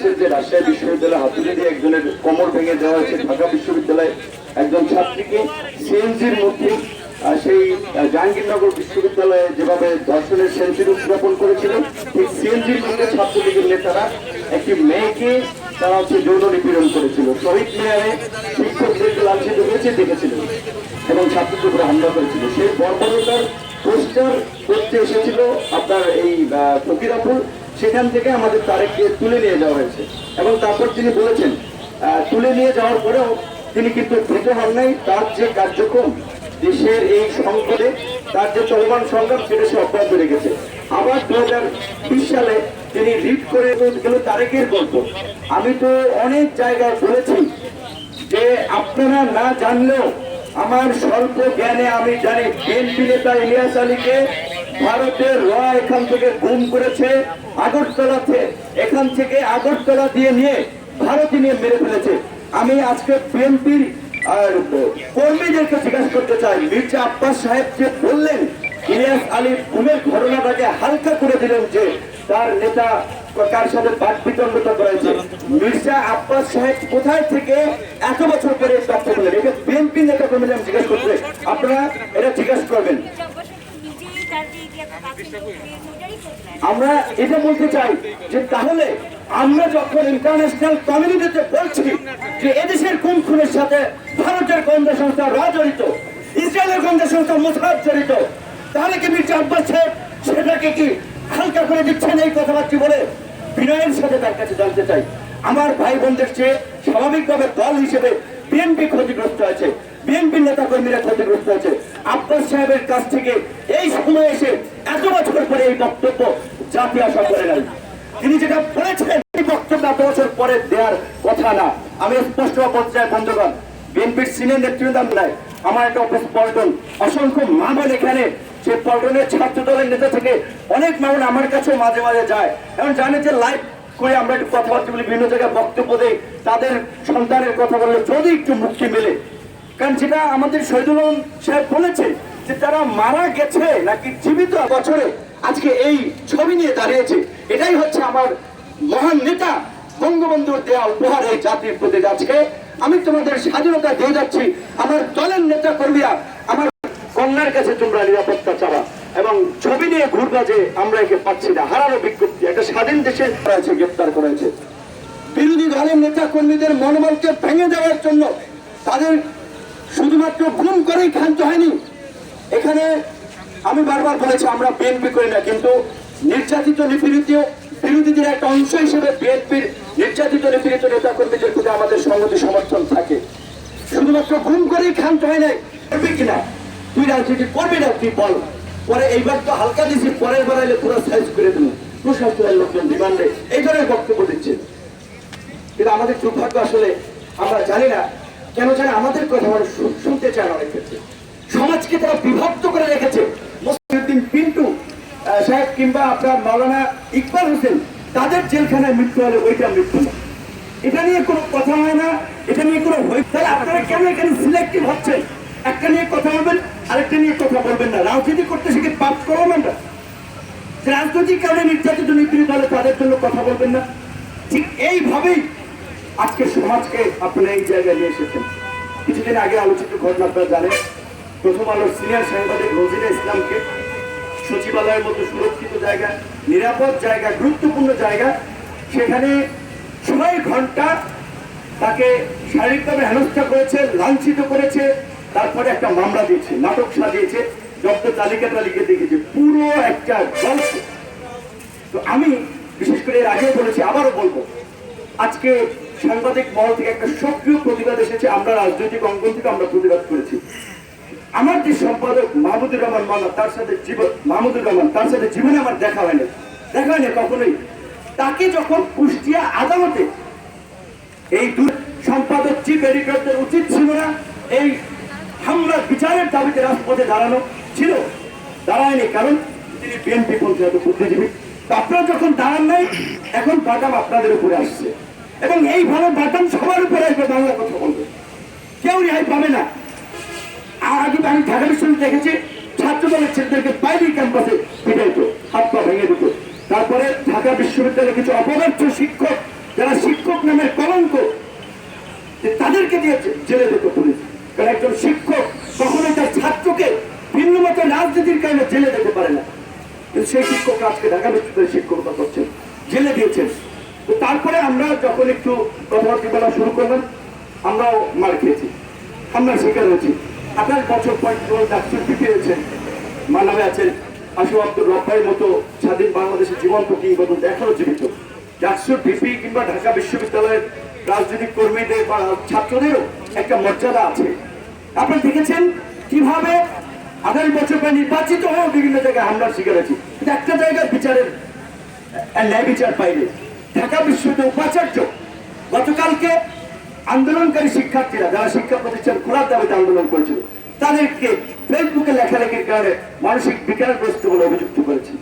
হয়েছে যে রাজশাহী বিশ্ববিদ্যালয়ে হাতুড়ি দিয়ে একজনের কোমর ভেঙে দেওয়া হয়েছে। ঢাকা বিশ্ববিদ্যালয়ে একজন ছাত্রীকে সিএনজির মধ্যে সেই জাহাঙ্গীরনগর বিশ্ববিদ্যালয়ে যেভাবে ধর্ষণের সেঞ্চুরি উদযাপন করেছিল, ঠিক সিএনজির মধ্যে ছাত্রলীগের নেতারা একটি মেয়েকে তারা যৌন নিপীড়ন করেছিল। শহীদ মিনারে শিক্ষকদেরকে লাঞ্ছিত হয়েছে দেখেছিল এবং ছাত্রদের উপরে হামলা করেছিল। সেই বর্বরতার পোস্টার করতে এসেছিল আপনার এই ফকিরাপুর, সেখান থেকে আমাদের তারেককে তুলে নিয়ে যাওয়া হয়েছে এবং তারপর তিনি বলেছেন তুলে নিয়ে যাওয়ার পরেও তিনি কিন্তু ভীত হন নাই। তার যে কার্যক্রম দেশের এই সংকটে, তার যে চলমান সংগ্রাম, সেটা সে অব্যাহত রেখেছে। আবার 2020 সালে তিনি রিড করে গেল তারেকের গল্প। আমি তো অনেক জায়গায় বলেছি যে আপনারা না জানলেও আমার স্বল্প জ্ঞানে আমি জানি বিএনপি নেতা ইলিয়াস আলীকে ভারতের র এখান থেকে গুম করেছে, আগরতলাতে এখান থেকে আগরতলা দিয়ে নিয়ে ভারতে নিয়ে মেরে ফেলেছে। আমি আজকে বিএনপির কর্মীদেরকে জিজ্ঞাসা করতে চাই, মির্জা আব্বাস সাহেব যে বললেন ইলিয়াস আলীর গুমের ঘটনাটাকে হালকা করে দিলেন যে তার নেতা কার সাথে বাদ বিতণ্ডতা করেছে, মির্জা আব্বাস সাহেব কোথায় থেকে এত বছর পরে তথ্য বললেন? এটা বিএনপি নেতা কর্মীরা জিজ্ঞাসা করতে, আপনারা এটা জিজ্ঞাসা করবেন। আমরা এটা বলতে চাই যে তাহলে আমরা যখন ইন্টারন্যাশনাল কমিউনিটিতে বলছি যে এদেশের কোন খুনের সাথে ভারতের গোয়েন্দা সংস্থা র জড়িত, ইসরায়েলের গোয়েন্দা সংস্থা মোসাদ জড়িত, তাহলে কি মির্জা আব্বাস সাহেব সেটাকে কি হালকা করে দিচ্ছেন এই কথাবার্তা বলে? বিনয়ের সাথে তার কাছে জানতে চাই, আমার ভাই বোনদের চেয়ে স্বাভাবিকভাবে দল হিসেবে বিএনপি ক্ষতিগ্রস্ত হয়েছে, বিএনপি নেতা কর্মীরা ক্ষতিগ্রস্ত হয়েছে। আব্বাস সাহেবের কাছ থেকে এই সময় এসে এত বছর পরে এই বক্তব্য জাতি আশা করে নাই। তিনি যেটা বলেছেন এই বক্তব্য এত বছর পরে দেওয়ার কথা না। আমি স্পষ্ট বলতে চাই বন্ধুগণ, বিএনপির সিনিয়র নেতৃত্ব নাই, আমার একটা অফিস পল্টন, অসংখ্য মা বোন এখানে, সে পল্টনের ছাত্র দলের নেতা থেকে অনেক মা বোন আমার কাছেও মাঝে মাঝে যায় এবং জানে যে লাইভ করে আমরা একটু কথাবার্তা বলি, বিভিন্ন জায়গায় বক্তব্য দেই, তাদের সন্তানের কথা বললে যদি একটু মুক্তি মেলে। কারণ যেটা আমাদের শহীদুল আলম সাহেব বলেছে যে তারা মারা গেছে নাকি জীবিত বছরে আজকে এই ছবি নিয়ে দাঁড়িয়েছে, এটাই হচ্ছে আমার মহান নেতা বঙ্গবন্ধুর দেওয়া উপহার এই জাতির প্রতি। আজকে আমি তোমাদের স্বাধীনতা দিয়ে যাচ্ছি, আমার দলের নেতা কর্মীরা আমার কন্যার কাছে তোমরা নিরাপত্তা চাওয়া এবং ছবি নিয়ে ঘুরবা যে আমরা একে পাচ্ছি না, হারানো বিজ্ঞপ্তি। একটা স্বাধীন দেশে গ্রেপ্তার করেছে। বিরোধী দলের নেতা কর্মীদের মনোবলকে ভেঙে দেওয়ার জন্য তাদের শুধুমাত্র গুম করেই ক্ষান্ত হয়নি। এখানে আমি বারবার বলেছি আমরা বিএনপি করি না, কিন্তু নির্যাতিত নিপীড়িত বিরোধীদের একটা অংশ হিসেবে বিএনপির নির্যাতিত নিপীড়িত নেতা কর্মীদের প্রতি আমাদের সংহতি সমর্থন থাকে। শুধুমাত্র গুম করেই ক্ষান্ত হয় নাই, করবি কিনা তুই রাজনীতি করবি না তুই বল, পরে এইবার তো হালকা দিচ্ছি, পরের বার এলে পুরো সাইজ করে দেবো, প্রশাসনের লোকজন ডিমান্ডে এই ধরনের বক্তব্য দিচ্ছে। কিন্তু আমাদের দুর্ভাগ্য, আসলে আমরা জানি না কেন জানি আমাদের কথা আমরা শুনতে চায় না। অনেক ক্ষেত্রে সমাজকে তারা বিভক্ত করে রেখেছে। মুসলিম পিন্টু সাহেব কিংবা আপনার মাওলানা ইকবাল হোসেন, তাদের জেলখানায় মৃত্যু হলে ওইটা মৃত্যু না, এটা নিয়ে কোনো কথা হয় না, এটা নিয়ে কোনো তাহলে আপনারা কেন এখানে সিলেক্টিভ হচ্ছেন? একটা নিয়ে কথা বলবেন, আরেকটা নিয়ে কথা বলবেন না। রাজনীতি করতে শিখে পাপ করবেন না, রাজনৈতিক কারণে নির্যাতিত নিপীড়িত হলে তাদের জন্য কথা বলবেন না। ঠিক এইভাবেই আজকে সমাজকে আপনারা এই জায়গায় নিয়ে এসেছেন। কিছুদিন আগে আলোচিত ঘটনা আপনারা জানেন, প্রথম আলোর সিনিয়র সাংবাদিক রোজিনা ইসলামকে সচিবালয়ের মতো সুরক্ষিত জায়গা, নিরাপদ জায়গা, গুরুত্বপূর্ণ জায়গা, সেখানে 6 ঘন্টা তাকে শারীরিকভাবে হেনস্থা করেছে, লাঞ্ছিত করেছে, তারপরে একটা মামলা দিয়েছে, নাটক সাজিয়েছে, জব্দ তালিকাটা লিখে দেখেছে, পুরো একটা গল্প। তো আমি বিশেষ করে এর আগেও বলেছি, আবারও বলবো, আজকে সাংবাদিক মহল থেকে একটা সক্রিয় প্রতিবাদ এসেছে। আমরা রাজনৈতিক অঙ্গন থেকে আমরা প্রতিবাদ করেছি। আমার যে সম্পাদক মাহমুদুর রহমান মান্না, তার সাথে জীবনে আমার দেখা হয়নি কখনোই। তাকে যখন কুষ্টিয়া আদালতে এই সম্পাদক চিফ এডিটরদের উচিত ছিল না এই হামলার বিচারের দাবিতে রাজপথে দাঁড়ানো? ছিল, দাঁড়ায়নি, কারণ তিনি বিএনপি পন্থী বুদ্ধিজীবী। আপনারা যখন দাঁড়ান নাই, এখন বাটাম আপনাদের উপরে আসছে এবং এইভাবে বাটাম সবার উপরে আসবে, বাংলা কথা বলবে, কেউ রেহাই পাবে না। আর আগে আমি ঢাকা বিশ্ববিদ্যালয়ে দেখেছি ছাত্র দলের ছেলেদেরকে বাইরে ক্যাম্পাসে পিটাইত, হাত পা ভেঙে দিত। তারপরে ঢাকা বিশ্ববিদ্যালয়ে কিছু অপদার্থ শিক্ষক যারা শিক্ষক নামের কলঙ্ক, তাদেরকে দিয়ে জেলে দিত পুলিশ। কারণ একজন শিক্ষক কখনোই তার ছাত্রকে ভিন্ন মতো রাজনীতির কারণে জেলে দিতে পারে না। কিন্তু সেই শিক্ষক আজকে ঢাকা বিশ্ববিদ্যালয়ে শিক্ষকতা করছেন, জেলে দিয়েছেন। তো তারপরে আমরা যখন একটু কথাবার্তা বলা শুরু করলাম, আমরাও মার খেয়েছি, আমরা শিকার হয়েছি। 28 বছর পর ডাক্তার পেয়েছেন, মানবে আছেন আশু আব্দুর রব্বাইয়ের মতো স্বাধীন বাংলাদেশের জীবন্ত কিংবদন্তি এখনো জীবিত। ডাকসুর ভিপি কিংবা ঢাকা বিশ্ববিদ্যালয়ের রাজনৈতিক কর্মীদের বা ছাত্রদেরও একটা মর্যাদা আছে। আপনারা দেখেছেন কিভাবে 28 বছর পর নির্বাচিত হয়েও বিভিন্ন জায়গায় হামলার শিকার হয়েছে, কিন্তু একটা জায়গায় বিচারের ন্যায় বিচার পাইনি। ঢাকা বিশ্ববিদ্যালয়ের উপাচার্য গতকালকে আন্দোলনকারী শিক্ষার্থীরা যারা শিক্ষা প্রতিষ্ঠান খোলার দাবিতে আন্দোলন করেছিল, তাদেরকে ফেসবুকে লেখালেখির কারণে মানসিক বিকারগ্রস্ত বলে অভিযুক্ত করেছে।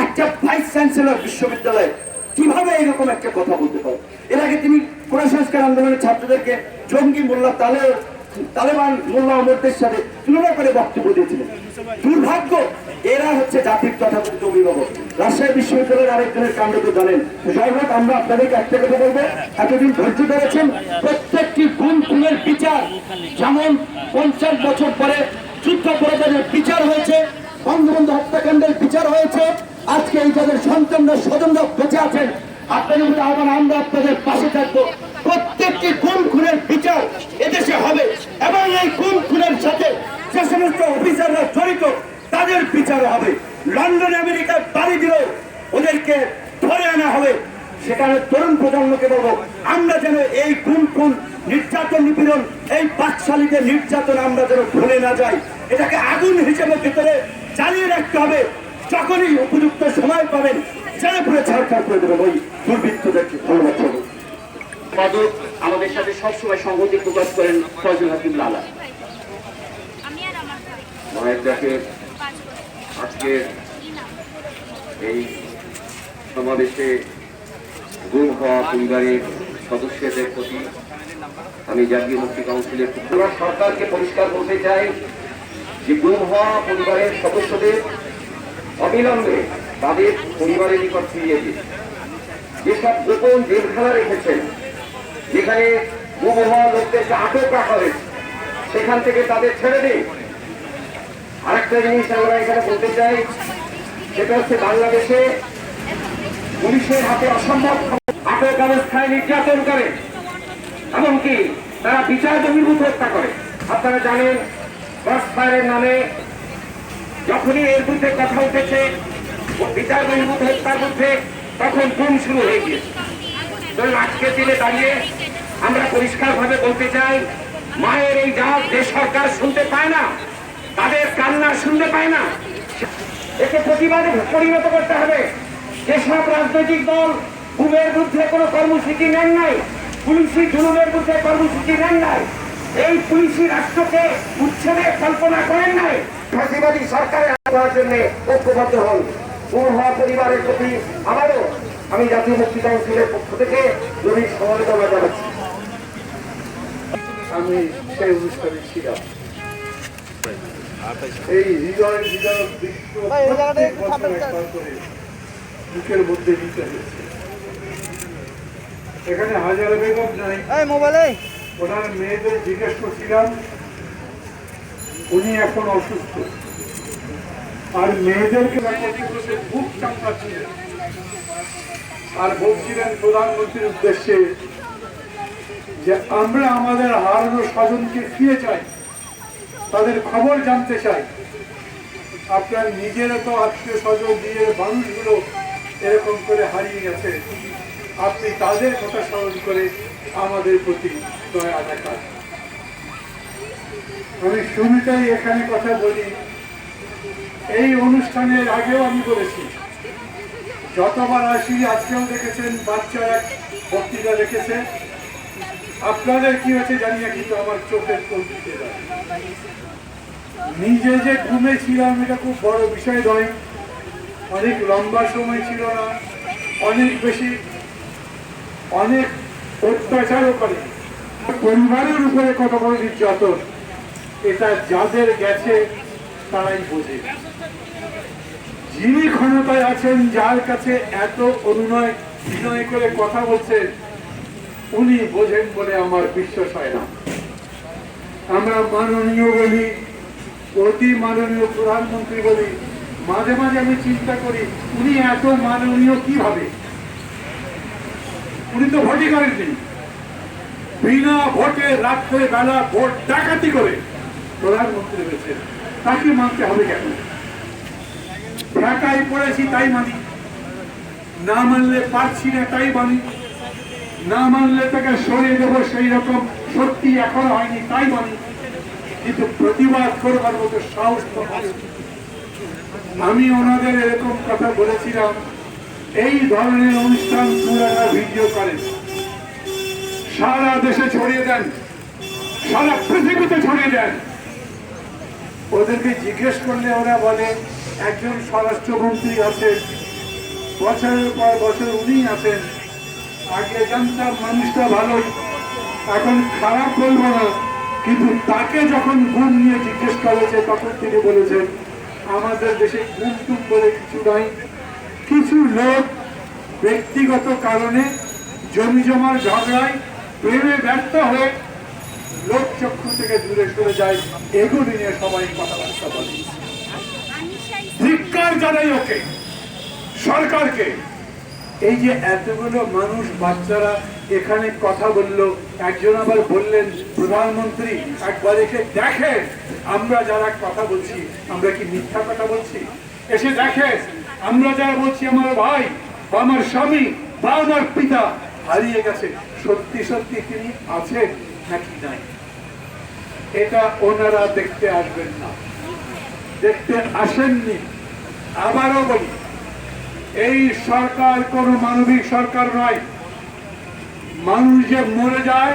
একটা ভাইস চ্যান্সেলর বিশ্ববিদ্যালয়ে কিভাবে এইরকম একটা কথা বলতে পারে? এর আগে তিনি কোরআন সংস্কার আন্দোলনের ছাত্রদেরকে জঙ্গি মোল্লা তালেবান মোল্লা অমরদের সাথে তুলনা করে বক্তব্য দিয়েছিলেন। দুর্ভাগ্য, এরা হচ্ছে জাতির তথাকথিত অভিভাবক। রাজশাহী বিশ্ববিদ্যালয়ের আরেকজনের কাণ্ড তো জানেন। যাই হোক, আমরা আপনাদেরকে একটা কথা বলবো, এতদিন ধৈর্য ধরেছেন, প্রত্যেকটি গুম খুনের বিচার, যেমন 50 বছর পরে যুদ্ধাপরাধের বিচার হয়েছে, বঙ্গবন্ধু হত্যাকাণ্ডের বিচার হয়েছে, আজকে এই যাদের সন্তানরা স্বজনরা বেঁচে আছেন, আপনাদের মধ্যে আবার আমরা আপনাদের পাশে থাকবো। প্রত্যেকটি গুম খুনের বিচার এদেশে হবে এবং এই গুম খুনের সাথে যে সমস্ত অফিসাররা জড়িত তাদের বিচারও হবে। লন্ডন আমেরিকায় বাড়ি দিলেও ওদেরকে ধরে আনা হবে। সেখানে তরুণ প্রজন্মকে বলবো, আমরা যেন এই গুম খুন নির্যাতন নিপীড়ন, এই বাকশালীদের নির্যাতন আমরা যেন ভুলে না যাই। এটাকে আগুন হিসেবে ভিতরে চালিয়ে রাখতে হবে। যখনই উপযুক্ত সময় পাবেন জেলে পুরে ছাড়খাড় করে দেবেন ওই দুর্বৃত্তদেরকে। ধন্যবাদ। পদক আমাদের সাথে সবসময় সংহতি প্রকাশ করেন ফয়জুল হাকিম লালা। আজকের এই সমাবেশে গুম হওয়া পরিবারের সদস্যদের প্রতি আমি জাতীয় মুক্তি কাউন্সিলের সরকারকে পরিষ্কার বলতে চাই যে গুম হওয়া পরিবারের সদস্যদের অবিলম্বে তাদের পরিবারের নিকট ফিরিয়ে দিন। যেসব গোপন জেলখানা রেখেছেন, যেখানে গুম হওয়া লোকদেরকে আটক রাখা হয়েছে, সেখান থেকে তাদের ছেড়ে দিন। আরেকটা জিনিস আমরা এখানে বলতে চাই, সেটা হচ্ছে বাংলাদেশে পুলিশের হাতে অসম্ভব আটক অবস্থায় নির্যাতন করে, এমনকি তারা বিচার বহির্ভূত হত্যা করে। আপনারা জানেন, ক্রসফায়ারের নামে যখনই এর বিরুদ্ধে কথা উঠেছে বিচার বহির্ভূত হত্যার মধ্যে, তখন গুম শুরু হয়ে গিয়েছে। আজকের দিনে দাঁড়িয়ে আমরা পরিষ্কার ভাবে বলতে চাই, মায়ের এই জাত যে সরকার শুনতে পায় না, তাদের কান্না শুনতে পায় না, একে প্রতিবাদে পরিণত করতে হবে। যেসব রাজনৈতিক দল গুমের বিরুদ্ধে কোনো কর্মসূচি নেন নাই, পুলিশি জুলুমের বিরুদ্ধে কর্মসূচি নেন নাই, এই পুলিশি রাষ্ট্রকে উচ্ছেদের কল্পনা করেন নাই, ফাঁসিবাদী সরকারের আনার জন্য ঐক্যবদ্ধ হন। গুম হওয়া পরিবারের প্রতি আবারও আমি জাতীয় মুক্তি কাউন্সিলের পক্ষ থেকে গভীর সমবেদনা জানাচ্ছি। আমি সেই অনুষ্ঠানে ছিলাম। এই হৃদয় বুকের মধ্যে দিতে হয়েছে। এখানে হাজারা বেগম নাই, ওনার মেয়েদের জিজ্ঞেস করছিলাম, উনি এখন অসুস্থ, আর মেয়েদেরকে খুব চাপড়াচ্ছিলেন আর বলছিলেন প্রধানমন্ত্রীর উদ্দেশ্যে যে আমরা আমাদের হারানো স্বজনকে ফিরে চাই, তাদের খবর জানতে চাই। আপনার নিজেরও তো আত্মীয় স্বজন, নিজের মানুষগুলো এরকম করে হারিয়ে গেছে, আপনি তাদের কথা স্মরণ করে আমাদের প্রতি দয়া দেখান। আমি শুরুটাই এখানে কথা বলি, এই অনুষ্ঠানের আগেও আমি বলেছি, যতবার আসি, আজকেও দেখেছেন বাচ্চা এক বক্তৃতা রেখেছে। আপনাদের কি হয়েছে জানি না, কিন্তু আমার চোখের কোল দিতে যায়। নিজে যে ঘুমেছিলাম এটা খুব বড় বিষয় নয়, অনেক লম্বা সময় ছিল না, অনেক বেশি, অনেক অত্যাচারও করে। পরিবারের উপরে কত বড় নির্যাতন, এটা যাদের গেছে তারাই বোঝে। যিনি ক্ষমতায় আছেন, যার কাছে এত অনুনয় বিনয় করে কথা বলছেন, উনি বোঝেন বলে আমার বিশ্বাস হয় না। আমরা মাননীয় বলি, অতি মাননীয় প্রধানমন্ত্রী বলি, মাঝে মাঝে আমি চিন্তা করি উনি এত মাননীয় কিভাবে? উনি তো ভোটই করেননি, বিনা ভোটে রাত্রে বেলা ভোট ডাকাতি করে প্রধানমন্ত্রী হয়েছেন, তাকে মানতে হবে কেন? ঢাকায় পড়েছি তাই মানি, না মানলে পারছি না তাই মানি, না মানলে তাকে সরিয়ে দেবো সেই রকম সত্যি এখনো হয়নি তাই মানি, কিন্তু প্রতিবাদ করবার মতো সাহস তো হয়। আমি ওনাদের এরকম কথা বলেছিলাম, এই ধরনের অনুষ্ঠান পুরানা ভিডিও করেন, সারা দেশে ছড়িয়ে দেন, সারা পৃথিবীতে ছড়িয়ে দেন। ওদেরকে জিজ্ঞেস করলে ওরা বলে একজন স্বরাষ্ট্রমন্ত্রী আছেন, বছরের পর বছর উনি আছেন, আগে জানতাম মানুষটা ভালো, এখন খারাপ বলবো না, কিন্তু তাকে যখন গুণ নিয়ে জিজ্ঞেস করেছে তখন তিনি বলেছেন আমাদের দেশে গুণ টুম বলে কিছু নাই, কিছু লোক ব্যক্তিগত কারণে জমি জমার ঝগড়ায় প্রেমে ব্যর্থ হয়ে লোক চক্ষু থেকে দূরে সরে যায়, এগুলি নিয়ে সবাই কথাবার্তা বলে। ধিক্কার জানাই ওকে, সরকারকে। এই যে এতগুলো মানুষ বাচ্চারা এখানে কথা বললো, একজন আবার বললেন প্রধানমন্ত্রী একবার এসে দেখে আমরা যারা কথা বলছি আমরা কি মিথ্যা কথা বলছি, এসে দেখে আমরা যারা বলছি আমার ভাই বা আমার স্বামী বা আমার পিতা হারিয়ে গেছে, সত্যি সত্যি তিনি আছেন নাকি নাই। এটা ওনারা দেখতে আসবেন না, দেখতে আসেননি। আবারও বলি, এই সরকার কোন মানবিক সরকার নয়। মানুষ যে মরে যায়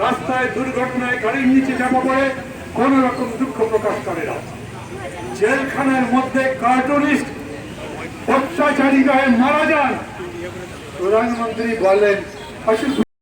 রাস্তায় দুর্ঘটনায় গাড়ির নিচে চাপা পড়ে কোন রকম দুঃখ প্রকাশ করে না, জেলখানার মধ্যে কার্টুনিস্ট অত্যাচারী গায়ে মারা যান, প্রধানমন্ত্রী বলেন আসলে